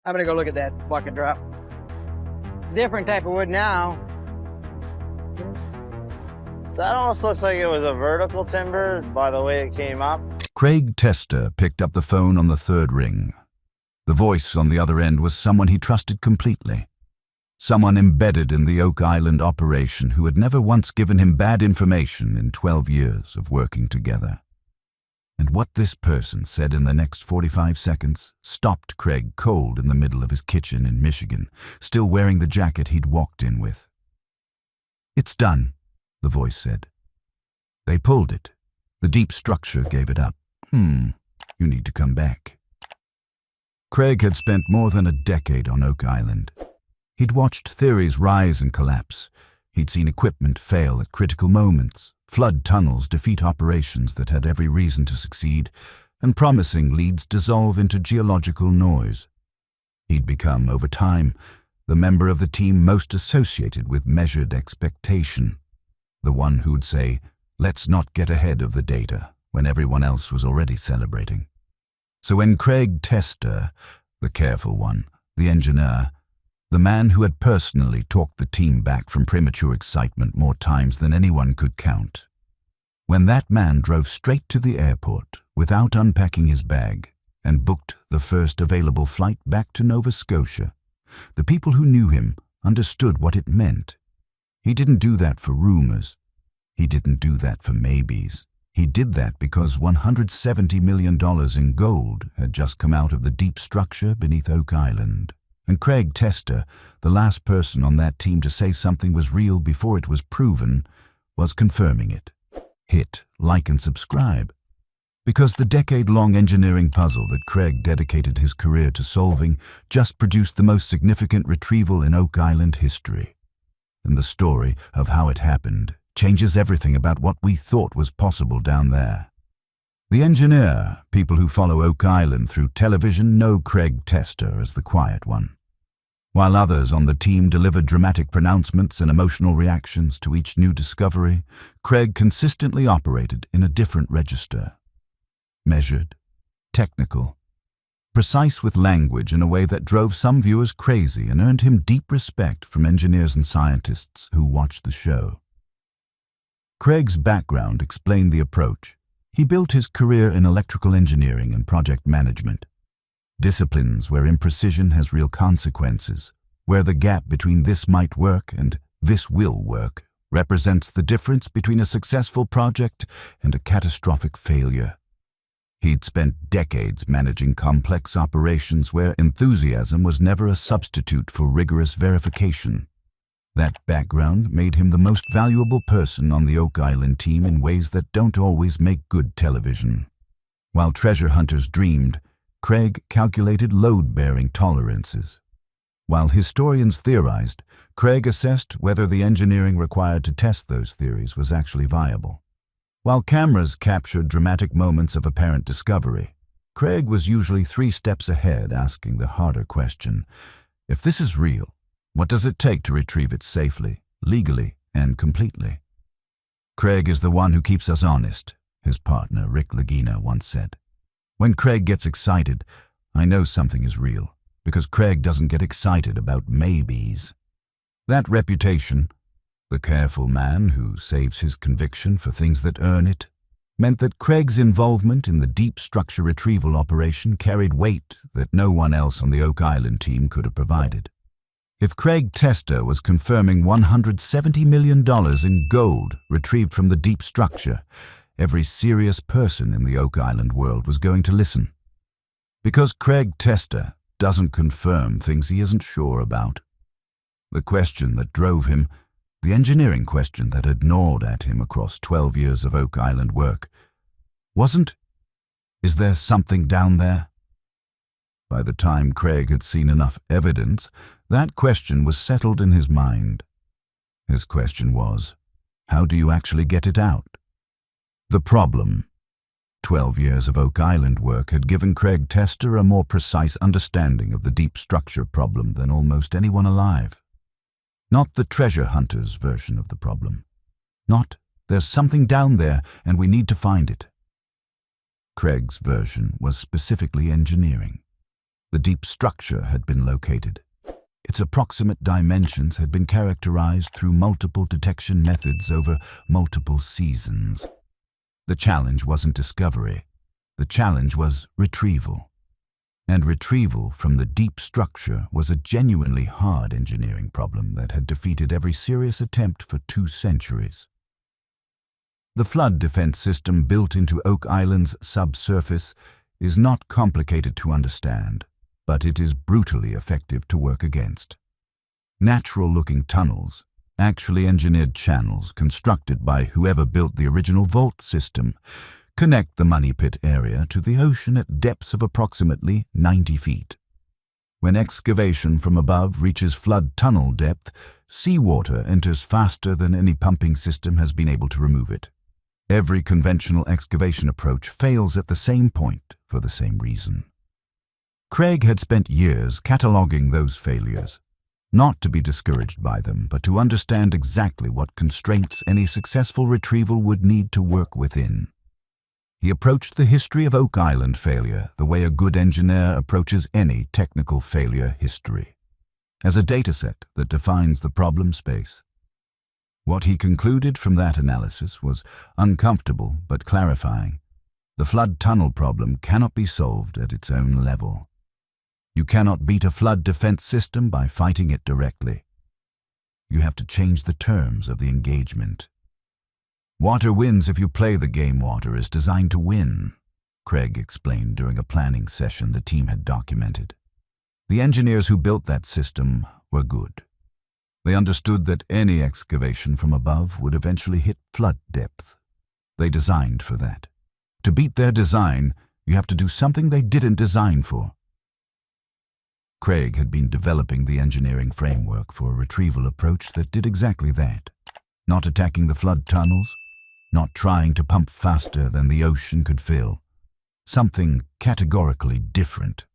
I'm gonna go look at that bucket drop. Different type of wood now. So that almost looks like it was a vertical timber by the way it came up. Craig Tester picked up the phone on the third ring. The voice on the other end was someone he trusted completely. Someone embedded in the Oak Island operation who had never once given him bad information in 12 years of working together. And what this person said in the next 45 seconds stopped Craig cold in the middle of his kitchen in Michigan, still wearing the jacket he'd walked in with. "It's done," the voice said. "They pulled it. The deep structure gave it up. You need to come back." Craig had spent more than a decade on Oak Island. He'd watched theories rise and collapse. He'd seen equipment fail at critical moments, flood tunnels defeat operations that had every reason to succeed, and promising leads dissolve into geological noise. He'd become, over time, the member of the team most associated with measured expectation, the one who'd say, "Let's not get ahead of the data," when everyone else was already celebrating. So when Craig Tester, the careful one, the engineer, the man who had personally talked the team back from premature excitement more times than anyone could count, when that man drove straight to the airport without unpacking his bag and booked the first available flight back to Nova Scotia, the people who knew him understood what it meant. He didn't do that for rumors. He didn't do that for maybes. He did that because $170 million in gold had just come out of the deep structure beneath Oak Island. And Craig Tester, the last person on that team to say something was real before it was proven, was confirming it. Hit like and subscribe. Because the decade-long engineering puzzle that Craig dedicated his career to solving just produced the most significant retrieval in Oak Island history. And the story of how it happened changes everything about what we thought was possible down there. The engineer, people who follow Oak Island through television, know Craig Tester as the quiet one, while others on the team delivered dramatic pronouncements and emotional reactions to each new discovery. Craig consistently operated in a different register. Measured, technical, precise with language in a way that drove some viewers crazy and earned him deep respect from engineers and scientists who watched the show. Craig's background explained the approach. He built his career in electrical engineering and project management, disciplines where imprecision has real consequences, where the gap between this might work and this will work represents the difference between a successful project and a catastrophic failure. He'd spent decades managing complex operations where enthusiasm was never a substitute for rigorous verification. That background made him the most valuable person on the Oak Island team in ways that don't always make good television. While treasure hunters dreamed, Craig calculated load-bearing tolerances. While historians theorized, Craig assessed whether the engineering required to test those theories was actually viable. While cameras captured dramatic moments of apparent discovery, Craig was usually 3 steps ahead, asking the harder question: if this is real, what does it take to retrieve it safely, legally, and completely? "Craig is the one who keeps us honest," his partner Rick Lagina once said. "When Craig gets excited, I know something is real, because Craig doesn't get excited about maybes." That reputation, the careful man who saves his conviction for things that earn it, meant that Craig's involvement in the deep structure retrieval operation carried weight that no one else on the Oak Island team could have provided. If Craig Tester was confirming $170 million in gold retrieved from the deep structure, every serious person in the Oak Island world was going to listen. Because Craig Tester doesn't confirm things he isn't sure about. The question that drove him, the engineering question that had gnawed at him across 12 years of Oak Island work, wasn't, "Is there something down there?" By the time Craig had seen enough evidence, that question was settled in his mind. His question was, how do you actually get it out? The problem. 12 years of Oak Island work had given Craig Tester a more precise understanding of the deep structure problem than almost anyone alive. Not the treasure hunter's version of the problem. Not, "There's something down there and we need to find it." Craig's version was specifically engineering. The deep structure had been located. Its approximate dimensions had been characterized through multiple detection methods over multiple seasons. The challenge wasn't discovery. The challenge was retrieval. And retrieval from the deep structure was a genuinely hard engineering problem that had defeated every serious attempt for 2 centuries. The flood defense system built into Oak Island's subsurface is not complicated to understand, but it is brutally effective to work against. Natural-looking tunnels, actually engineered channels constructed by whoever built the original vault system, connect the money pit area to the ocean at depths of approximately 90 feet. When excavation from above reaches flood tunnel depth, seawater enters faster than any pumping system has been able to remove it. Every conventional excavation approach fails at the same point for the same reason. Craig had spent years cataloging those failures, not to be discouraged by them, but to understand exactly what constraints any successful retrieval would need to work within. He approached the history of Oak Island failure the way a good engineer approaches any technical failure history, as a dataset that defines the problem space. What he concluded from that analysis was uncomfortable but clarifying. The flood tunnel problem cannot be solved at its own level. You cannot beat a flood defense system by fighting it directly. You have to change the terms of the engagement. Water wins if you play the game water is designed to win, Craig explained during a planning session the team had documented. The engineers who built that system were good. They understood that any excavation from above would eventually hit flood depth. They designed for that. To beat their design, you have to do something they didn't design for. Craig had been developing the engineering framework for a retrieval approach that did exactly that. Not attacking the flood tunnels, not trying to pump faster than the ocean could fill. Something categorically different.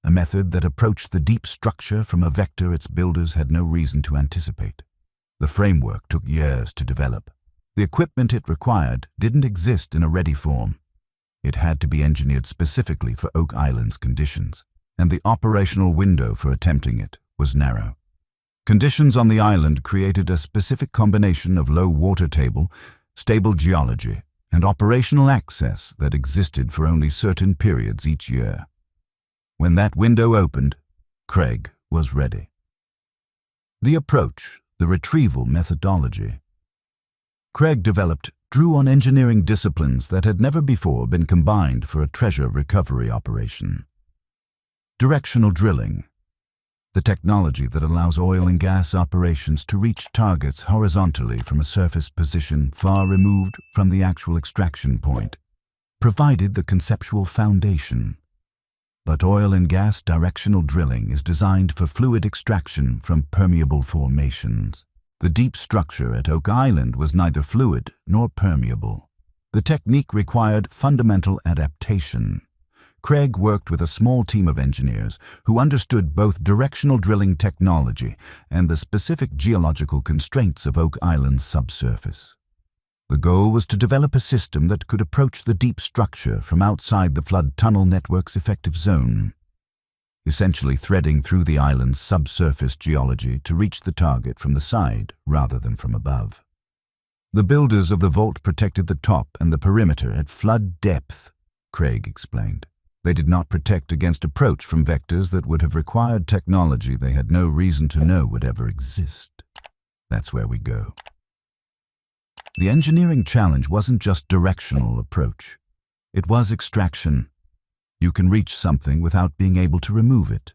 A method that approached the deep structure from a vector its builders had no reason to anticipate. The framework took years to develop. The equipment it required didn't exist in a ready form. It had to be engineered specifically for Oak Island's conditions, and the operational window for attempting it was narrow. Conditions on the island created a specific combination of low water table, stable geology, and operational access that existed for only certain periods each year. When that window opened, Craig was ready. The approach, the retrieval methodology. Craig developed drew on engineering disciplines that had never before been combined for a treasure recovery operation. Directional drilling, the technology that allows oil and gas operations to reach targets horizontally from a surface position far removed from the actual extraction point, provided the conceptual foundation. But oil and gas directional drilling is designed for fluid extraction from permeable formations. The deep structure at Oak Island was neither fluid nor permeable. The technique required fundamental adaptation. Craig worked with a small team of engineers who understood both directional drilling technology and the specific geological constraints of Oak Island's subsurface. The goal was to develop a system that could approach the deep structure from outside the flood tunnel network's effective zone, essentially threading through the island's subsurface geology to reach the target from the side rather than from above. The builders of the vault protected the top and the perimeter at flood depth, Craig explained. They did not protect against approach from vectors that would have required technology they had no reason to know would ever exist. That's where we go. The engineering challenge wasn't just directional approach. It was extraction. You can reach something without being able to remove it.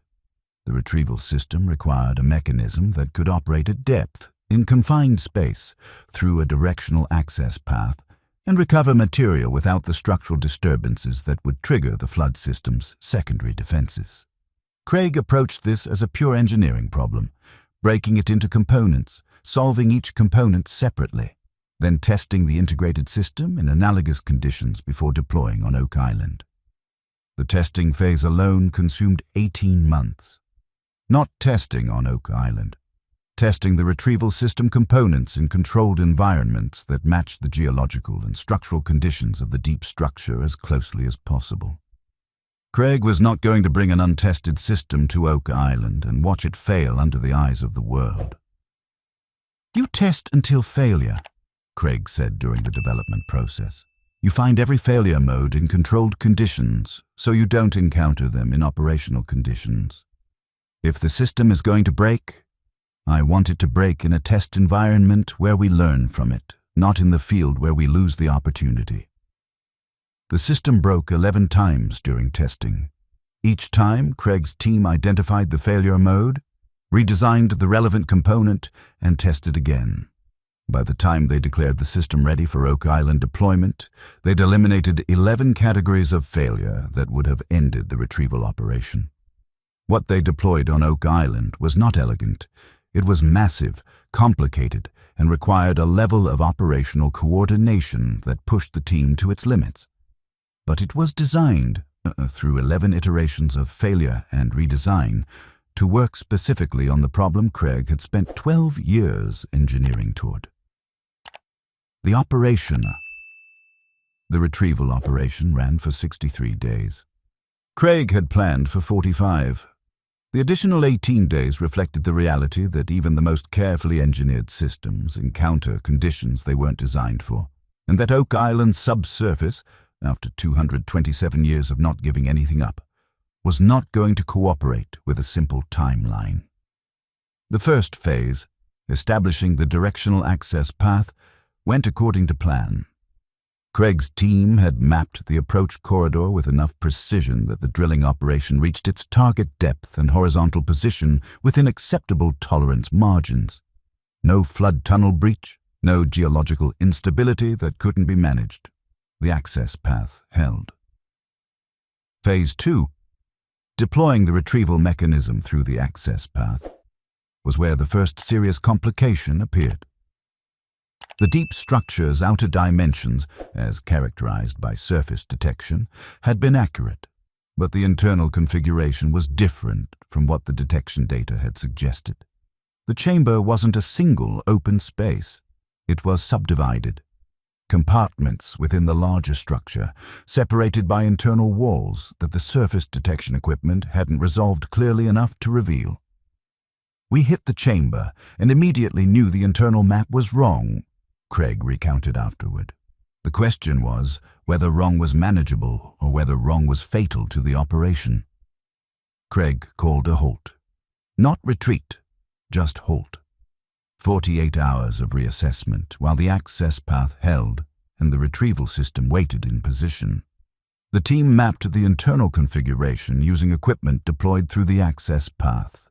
The retrieval system required a mechanism that could operate at depth, in confined space, through a directional access path, and recover material without the structural disturbances that would trigger the flood system's secondary defenses. Craig approached this as a pure engineering problem, breaking it into components, solving each component separately, then testing the integrated system in analogous conditions before deploying on Oak Island. The testing phase alone consumed 18 months. Not testing on Oak Island, testing the retrieval system components in controlled environments that matched the geological and structural conditions of the deep structure as closely as possible. Craig was not going to bring an untested system to Oak Island and watch it fail under the eyes of the world. "You test until failure," Craig said during the development process. "You find every failure mode in controlled conditions, so you don't encounter them in operational conditions. If the system is going to break, I want it to break in a test environment where we learn from it, not in the field where we lose the opportunity." The system broke 11 times during testing. Each time, Craig's team identified the failure mode, redesigned the relevant component, and tested again. By the time they declared the system ready for Oak Island deployment, they'd eliminated 11 categories of failure that would have ended the retrieval operation. What they deployed on Oak Island was not elegant. It was massive, complicated, and required a level of operational coordination that pushed the team to its limits. But it was designed, through 11 iterations of failure and redesign, to work specifically on the problem Craig had spent 12 years engineering toward. The retrieval operation ran for 63 days. Craig had planned for 45. The additional 18 days reflected the reality that even the most carefully engineered systems encounter conditions they weren't designed for, and that Oak Island's subsurface, after 227 years of not giving anything up, was not going to cooperate with a simple timeline. The first phase, establishing the directional access path, went according to plan. Craig's team had mapped the approach corridor with enough precision that the drilling operation reached its target depth and horizontal position within acceptable tolerance margins. No flood tunnel breach, no geological instability that couldn't be managed. The access path held. Phase 2, deploying the retrieval mechanism through the access path, was where the first serious complication appeared. The deep structure's outer dimensions, as characterized by surface detection, had been accurate, but the internal configuration was different from what the detection data had suggested. The chamber wasn't a single open space. It was subdivided. Compartments within the larger structure, separated by internal walls that the surface detection equipment hadn't resolved clearly enough to reveal. "We hit the chamber and immediately knew the internal map was wrong," Craig recounted afterward. "The question was whether wrong was manageable or whether wrong was fatal to the operation." Craig called a halt. Not retreat, just halt. 48 hours of reassessment while the access path held and the retrieval system waited in position. The team mapped the internal configuration using equipment deployed through the access path,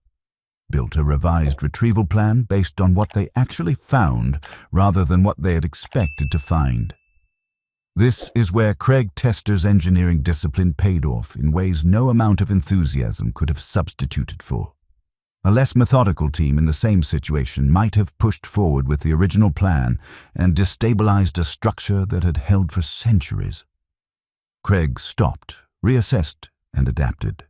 built a revised retrieval plan based on what they actually found rather than what they had expected to find. This is where Craig Tester's engineering discipline paid off in ways no amount of enthusiasm could have substituted for. A less methodical team in the same situation might have pushed forward with the original plan and destabilized a structure that had held for centuries. Craig stopped, reassessed, and adapted.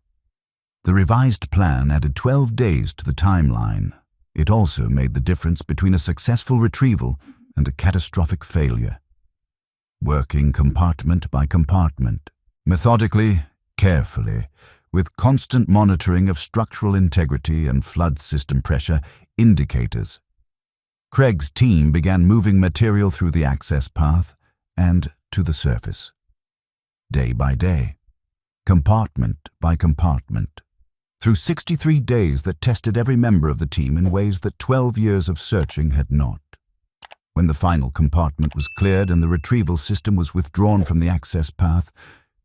The revised plan added 12 days to the timeline. It also made the difference between a successful retrieval and a catastrophic failure. Working compartment by compartment, methodically, carefully, with constant monitoring of structural integrity and flood system pressure indicators, Craig's team began moving material through the access path and to the surface. Day by day, compartment by compartment, through 63 days that tested every member of the team in ways that 12 years of searching had not. When the final compartment was cleared and the retrieval system was withdrawn from the access path,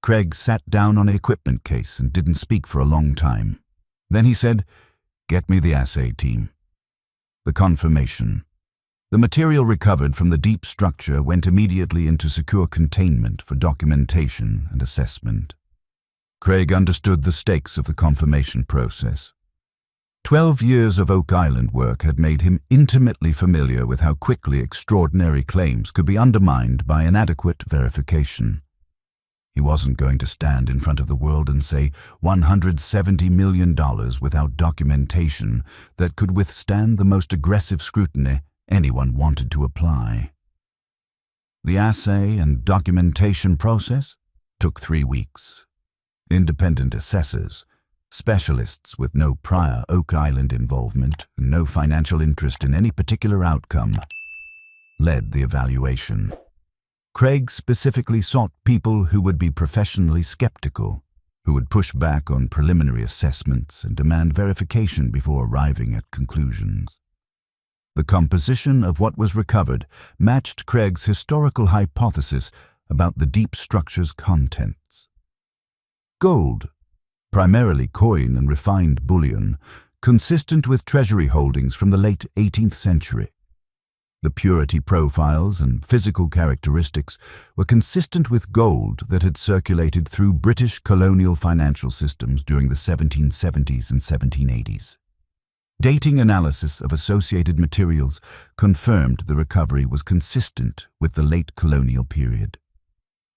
Craig sat down on an equipment case and didn't speak for a long time. Then he said, "Get me the assay team." The confirmation. The material recovered from the deep structure went immediately into secure containment for documentation and assessment. Craig understood the stakes of the confirmation process. 12 years of Oak Island work had made him intimately familiar with how quickly extraordinary claims could be undermined by inadequate verification. He wasn't going to stand in front of the world and say $170 million without documentation that could withstand the most aggressive scrutiny anyone wanted to apply. The assay and documentation process took 3 weeks. Independent assessors, specialists with no prior Oak Island involvement and no financial interest in any particular outcome, led the evaluation. Craig specifically sought people who would be professionally skeptical, who would push back on preliminary assessments and demand verification before arriving at conclusions. The composition of what was recovered matched Craig's historical hypothesis about the deep structure's contents. Gold, primarily coin and refined bullion, consistent with treasury holdings from the late 18th century. The purity profiles and physical characteristics were consistent with gold that had circulated through British colonial financial systems during the 1770s and 1780s. Dating analysis of associated materials confirmed the recovery was consistent with the late colonial period.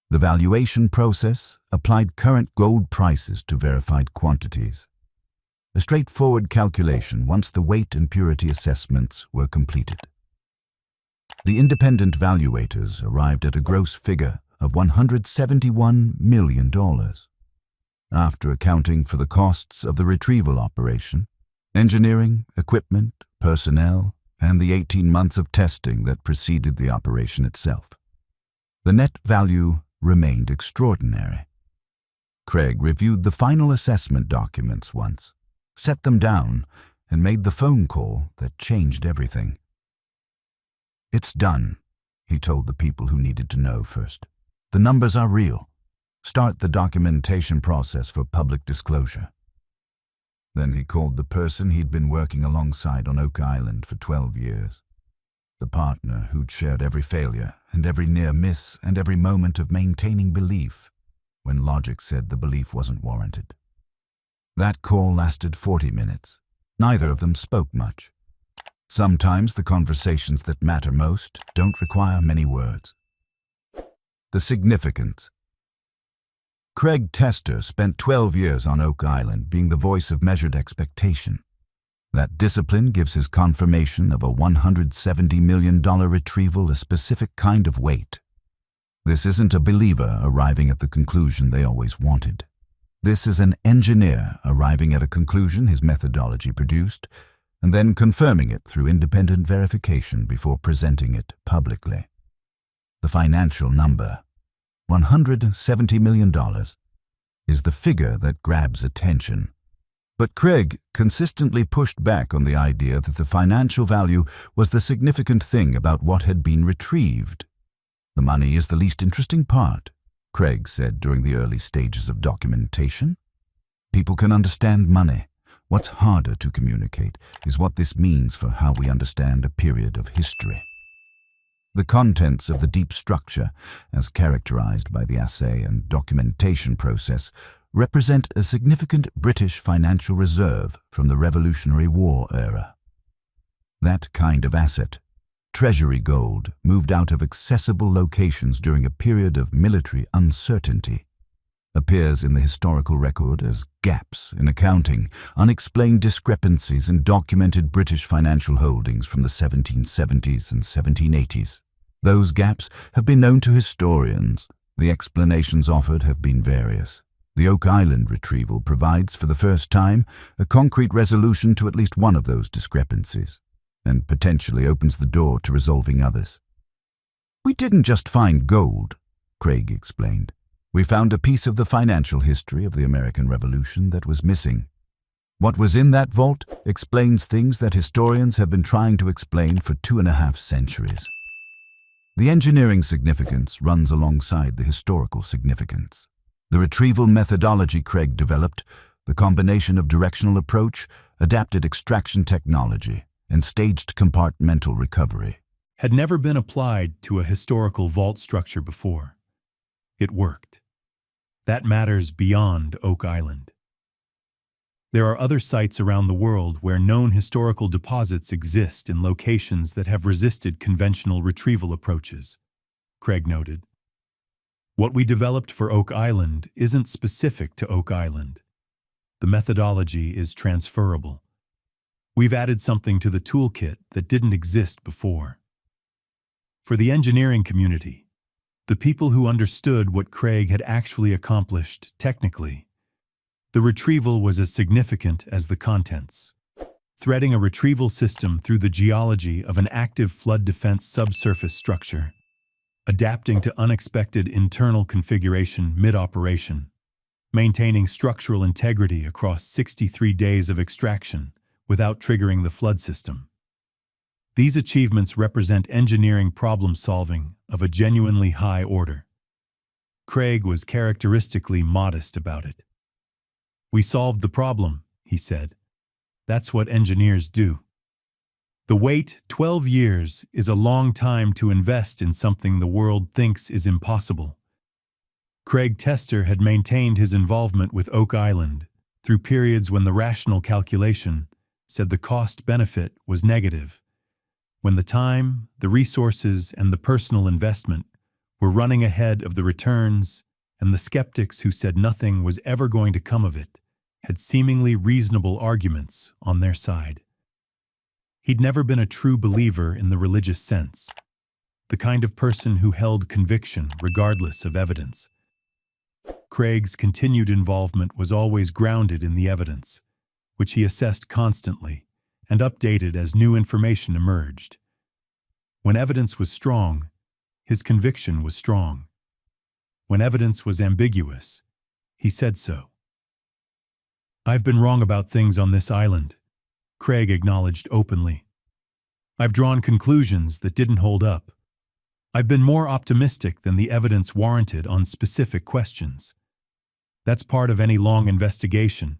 The valuation process applied current gold prices to verified quantities. A straightforward calculation once the weight and purity assessments were completed. The independent valuators arrived at a gross figure of $171 million. After accounting for the costs of the retrieval operation, engineering, equipment, personnel, and the 18 months of testing that preceded the operation itself, the net value remained extraordinary. Craig reviewed the final assessment documents once, set them down, and made the phone call that changed everything. "It's done," he told the people who needed to know first. "The numbers are real. Start the documentation process for public disclosure." Then he called the person he'd been working alongside on Oak Island for 12 years. The partner who'd shared every failure and every near miss and every moment of maintaining belief when logic said the belief wasn't warranted. That call lasted 40 minutes. Neither of them spoke much. Sometimes the conversations that matter most don't require many words. The significance. Craig Tester spent 12 years on Oak Island being the voice of measured expectation. That discipline gives his confirmation of a $170 million retrieval a specific kind of weight. This isn't a believer arriving at the conclusion they always wanted. This is an engineer arriving at a conclusion his methodology produced, and then confirming it through independent verification before presenting it publicly. The financial number, $170 million, is the figure that grabs attention. But Craig consistently pushed back on the idea that the financial value was the significant thing about what had been retrieved. "The money is the least interesting part," Craig said during the early stages of documentation. "People can understand money. What's harder to communicate is what this means for how we understand a period of history." The contents of the deep structure, as characterized by the assay and documentation process, represent a significant British financial reserve from the Revolutionary War era. That kind of asset, treasury gold, moved out of accessible locations during a period of military uncertainty, appears in the historical record as gaps in accounting, unexplained discrepancies in documented British financial holdings from the 1770s and 1780s. Those gaps have been known to historians. The explanations offered have been various. The Oak Island retrieval provides, for the first time, a concrete resolution to at least one of those discrepancies, and potentially opens the door to resolving others. "We didn't just find gold," Craig explained. "We found a piece of the financial history of the American Revolution that was missing. What was in that vault explains things that historians have been trying to explain for 2.5 centuries. The engineering significance runs alongside the historical significance. The retrieval methodology Craig developed, the combination of directional approach, adapted extraction technology, and staged compartmental recovery, had never been applied to a historical vault structure before. It worked. That matters beyond Oak Island. There are other sites around the world where known historical deposits exist in locations that have resisted conventional retrieval approaches, Craig noted. What we developed for Oak Island isn't specific to Oak Island. The methodology is transferable. We've added something to the toolkit that didn't exist before. For the engineering community, the people who understood what Craig had actually accomplished technically, The retrieval was as significant as the contents. Threading a retrieval system through the geology of an active flood defense subsurface structure, adapting to unexpected internal configuration mid-operation, maintaining structural integrity across 63 days of extraction without triggering the flood system. These achievements represent engineering problem-solving of a genuinely high order. Craig was characteristically modest about it. "We solved the problem," he said. "That's what engineers do." The wait, 12 years, is a long time to invest in something the world thinks is impossible. Craig Tester had maintained his involvement with Oak Island through periods when the rational calculation said the cost-benefit was negative, when the time, the resources, and the personal investment were running ahead of the returns, and the skeptics who said nothing was ever going to come of it had seemingly reasonable arguments on their side. He'd never been a true believer in the religious sense, the kind of person who held conviction regardless of evidence. Craig's continued involvement was always grounded in the evidence, which he assessed constantly and updated as new information emerged. When evidence was strong, his conviction was strong. When evidence was ambiguous, he said so. "I've been wrong about things on this island," Craig acknowledged openly. "I've drawn conclusions that didn't hold up. I've been more optimistic than the evidence warranted on specific questions. That's part of any long investigation.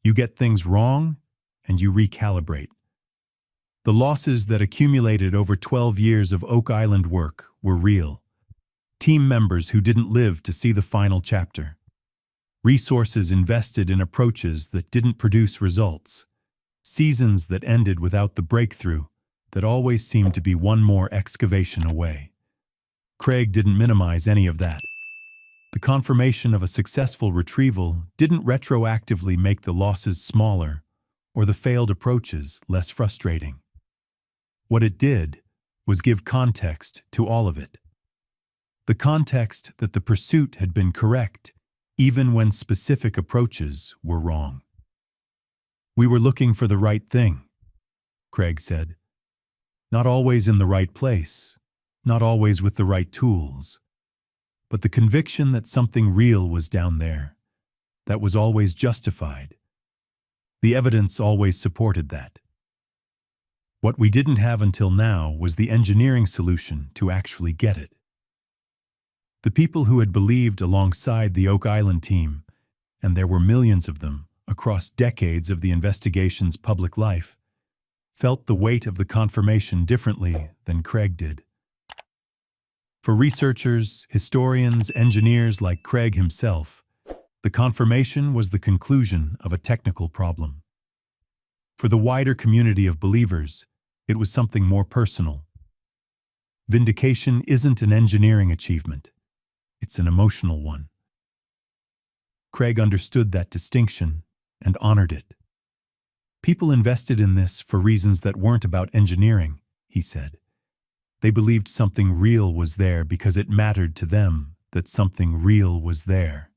You get things wrong, and you recalibrate." The losses that accumulated over 12 years of Oak Island work were real. Team members who didn't live to see the final chapter. Resources invested in approaches that didn't produce results. Seasons that ended without the breakthrough that always seemed to be one more excavation away. Craig didn't minimize any of that. The confirmation of a successful retrieval didn't retroactively make the losses smaller or the failed approaches less frustrating. What it did was give context to all of it. The context that the pursuit had been correct, even when specific approaches were wrong. "We were looking for the right thing," Craig said. "Not always in the right place, not always with the right tools, but the conviction that something real was down there, that was always justified. The evidence always supported that. What we didn't have until now was the engineering solution to actually get it." The people who had believed alongside the Oak Island team, and there were millions of them across decades of the investigation's public life, felt the weight of the confirmation differently than Craig did. For researchers, historians, engineers like Craig himself, the confirmation was the conclusion of a technical problem. For the wider community of believers, it was something more personal. Vindication isn't an engineering achievement. It's an emotional one. Craig understood that distinction and honored it. "People invested in this for reasons that weren't about engineering," he said. "They believed something real was there because it mattered to them that something real was there,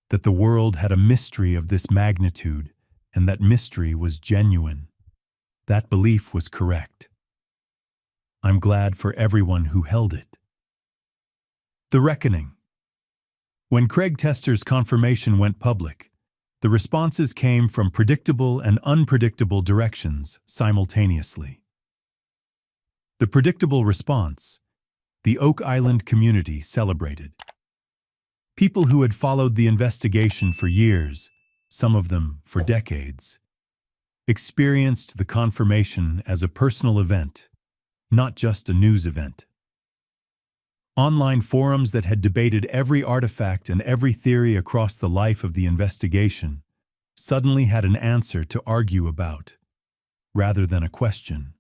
that the world had a mystery of this magnitude, and that mystery was genuine. That belief was correct. I'm glad for everyone who held it." The reckoning. When Craig Tester's confirmation went public, the responses came from predictable and unpredictable directions simultaneously. The predictable response, the Oak Island community celebrated. People who had followed the investigation for years, some of them for decades, experienced the confirmation as a personal event, not just a news event. Online forums that had debated every artifact and every theory across the life of the investigation suddenly had an answer to argue about, rather than a question.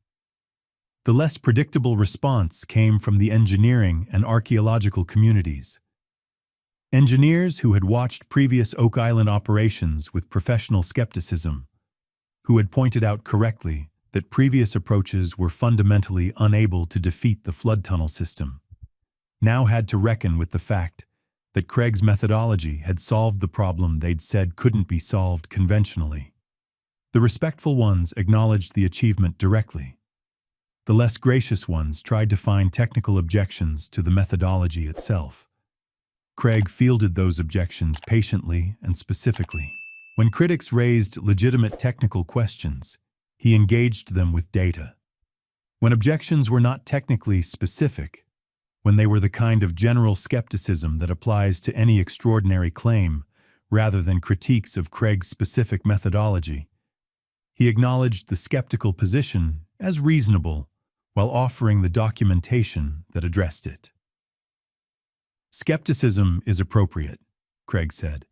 The less predictable response came from the engineering and archaeological communities. Engineers who had watched previous Oak Island operations with professional skepticism, who had pointed out correctly that previous approaches were fundamentally unable to defeat the flood tunnel system, now had to reckon with the fact that Craig's methodology had solved the problem they'd said couldn't be solved conventionally. The respectful ones acknowledged the achievement directly. The less gracious ones tried to find technical objections to the methodology itself. Craig fielded those objections patiently and specifically. When critics raised legitimate technical questions, he engaged them with data. When objections were not technically specific, when they were the kind of general skepticism that applies to any extraordinary claim rather than critiques of Craig's specific methodology, he acknowledged the skeptical position as reasonable while offering the documentation that addressed it. Skepticism is appropriate, Craig said.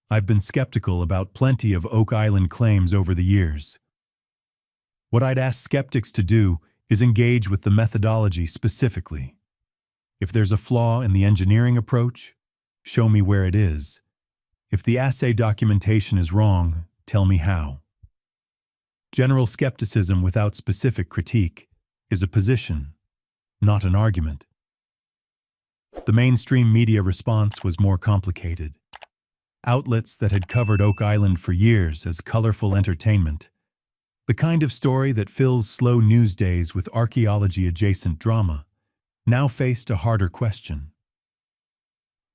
I've been skeptical about plenty of Oak Island claims over the years. What I'd ask skeptics to do is engage with the methodology specifically. If there's a flaw in the engineering approach, show me where it is. If the assay documentation is wrong, tell me how. General skepticism without specific critique is a position, not an argument. The mainstream media response was more complicated. Outlets that had covered Oak Island for years as colorful entertainment, the kind of story that fills slow news days with archaeology-adjacent drama, now faced a harder question.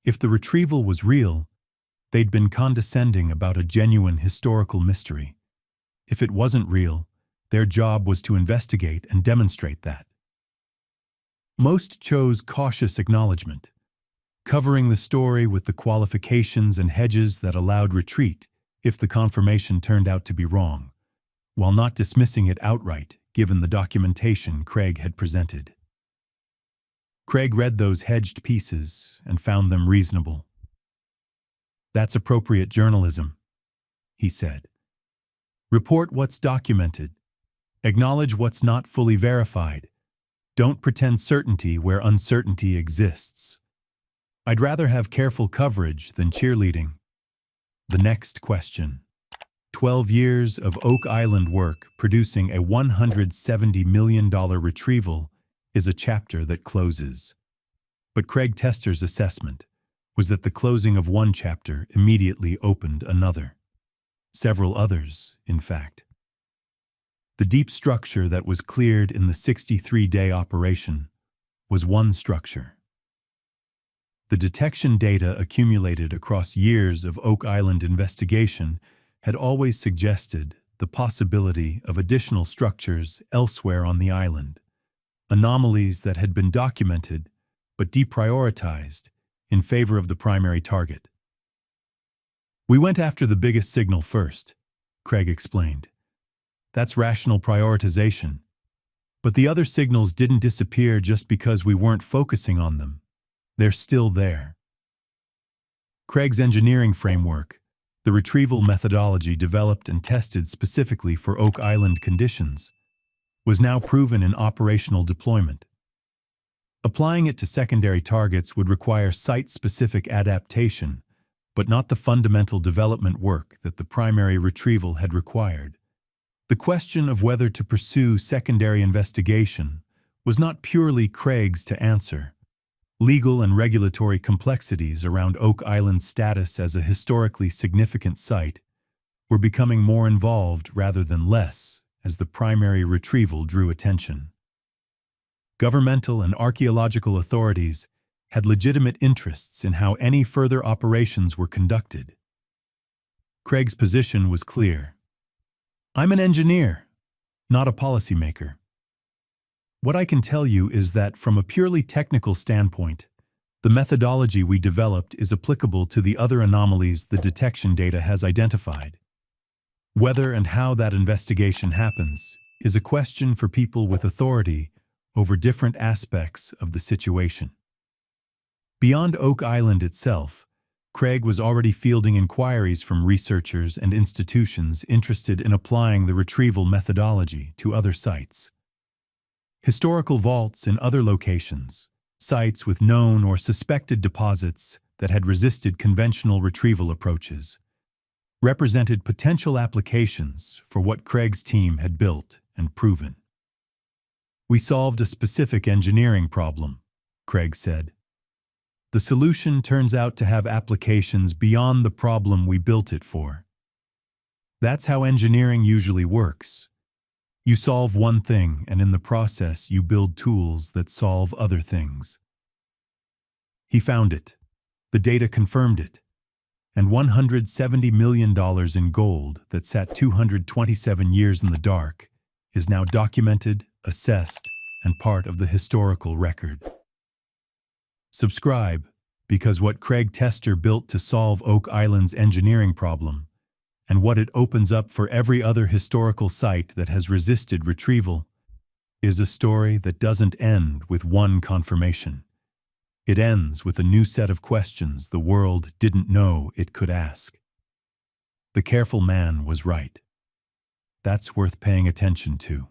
If the retrieval was real, they'd been condescending about a genuine historical mystery. If it wasn't real, their job was to investigate and demonstrate that. Most chose cautious acknowledgement, covering the story with the qualifications and hedges that allowed retreat if the confirmation turned out to be wrong, while not dismissing it outright given the documentation Craig had presented. Craig read those hedged pieces and found them reasonable. That's appropriate journalism, he said. Report what's documented. Acknowledge what's not fully verified. Don't pretend certainty where uncertainty exists. I'd rather have careful coverage than cheerleading. The next question. 12 years of Oak Island work producing a $170 million retrieval is a chapter that closes. But Craig Tester's assessment was that the closing of one chapter immediately opened another. Several others, in fact. The deep structure that was cleared in the 63-day operation was one structure. The detection data accumulated across years of Oak Island investigation had always suggested the possibility of additional structures elsewhere on the island, anomalies that had been documented but deprioritized in favor of the primary target. We went after the biggest signal first, Craig explained. That's rational prioritization. But the other signals didn't disappear just because we weren't focusing on them. They're still there. Craig's engineering framework, the retrieval methodology developed and tested specifically for Oak Island conditions, was now proven in operational deployment. Applying it to secondary targets would require site-specific adaptation, but not the fundamental development work that the primary retrieval had required. The question of whether to pursue secondary investigation was not purely Craig's to answer. Legal and regulatory complexities around Oak Island's status as a historically significant site were becoming more involved rather than less as the primary retrieval drew attention. Governmental and archaeological authorities had legitimate interests in how any further operations were conducted. Craig's position was clear. I'm an engineer, not a policymaker. What I can tell you is that from a purely technical standpoint, the methodology we developed is applicable to the other anomalies the detection data has identified. Whether and how that investigation happens is a question for people with authority over different aspects of the situation. Beyond Oak Island itself, Craig was already fielding inquiries from researchers and institutions interested in applying the retrieval methodology to other sites. Historical vaults in other locations, sites with known or suspected deposits that had resisted conventional retrieval approaches, represented potential applications for what Craig's team had built and proven. We solved a specific engineering problem, Craig said. the solution turns out to have applications beyond the problem we built it for. That's how engineering usually works. You solve one thing, and in the process, you build tools that solve other things. He found it. The data confirmed it. And $170 million in gold that sat 227 years in the dark is now documented, assessed, and part of the historical record. Subscribe, because what Craig Tester built to solve Oak Island's engineering problem, and what it opens up for every other historical site that has resisted retrieval, is a story that doesn't end with one confirmation. It ends with a new set of questions the world didn't know it could ask. The careful man was right. That's worth paying attention to.